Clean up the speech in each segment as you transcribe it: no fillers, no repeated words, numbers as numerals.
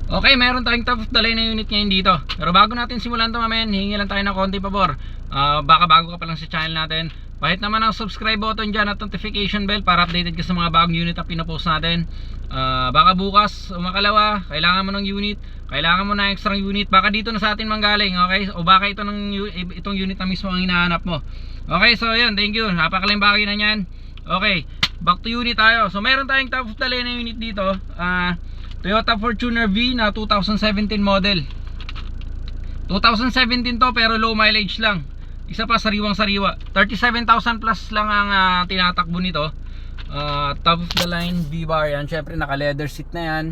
Okay, meron tayong top of the line na unit ngayon dito. Pero bago natin simulan ito mamen, hihingi lang tayo ng konti pabor. Baka bago ka pa lang sa channel natin, pahit naman ang subscribe button dyan at notification bell para updated ka sa mga bagong unit na pinapost natin. Baka bukas o makalawa, kailangan mo ng unit, kailangan mo na extra unit, baka dito na sa atin manggaling, okay? O baka itong unit na mismo ang hinahanap mo. Okay, so yun, thank you. Napakaling bagay na yan. Okay, back to unit tayo. So meron tayong top of the line na unit dito. Toyota Fortuner V na 2017 model. 2017 to pero low mileage lang. Isa pa sariwang sariwa. 37,000 plus lang ang tinatakbo nito. Top of the line V-bar yan. Syempre naka leather seat na yan.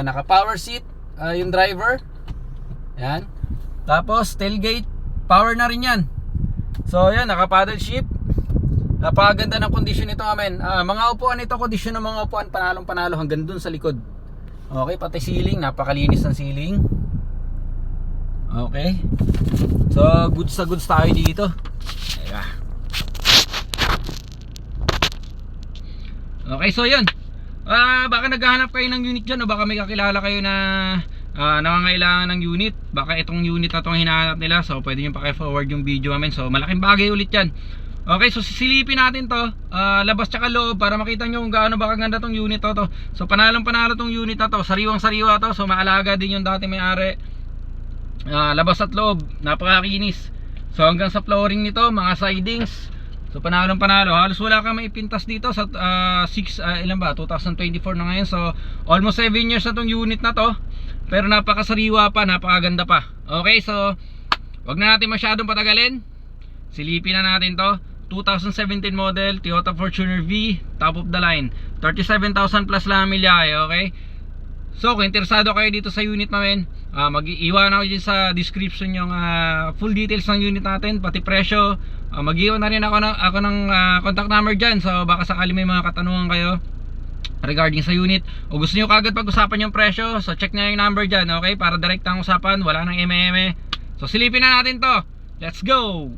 Naka power seat yung driver. Yan. Tapos tailgate power na rin yan. So yan, naka paddle shift. Napakaganda ng kondisyon nito amen. Mga upuan nito, kondisyon ng mga upuan panalong panalo hanggang dun sa likod. Okay, pati ceiling, napakalinis ng ceiling. Okay. So goods na goods tayo dito. Ayan. Okay, so yun. Baka naghahanap kayo ng unit dyan o baka may kakilala kayo na nangangailangan ng unit. Baka itong unit na itong hinahanap nila. So pwede nyo paki-forward yung video amen. So malaking bagay ulit yan. Okay, so sisilipin natin to, labas tsaka loob para makita nyo kung gaano ba kaganda tong unit to. So panalong panalo tong unit na to, sariwang sariwa to. So maalaga din yung dati may-ari. Labas at loob, napakakinis. So hanggang sa flooring nito, mga sidings, so panalong panalo. Halos wala kang maipintas dito sa 2024 na ngayon. So almost 7 years na tong unit na to. Pero napakasariwa pa, napakaganda pa. Okay, so wag na natin masyadong patagalin. Silipin na natin to. 2017 model Toyota Fortuner V, top of the line, 37,000 plus lang milyahe, okay? So kung interesado kayo dito sa unit namin, mag-iwan ako dyan sa description yung full details ng unit natin, pati presyo. Mag-iwan na rin ako ng contact number dyan. So baka sakali may mga katanungan kayo regarding sa unit o gusto nyo kagad pag-usapan yung presyo, so check na yung number dyan, okay? Para direct ang usapan, wala nang eme-eme. So silipin na natin to. Let's go!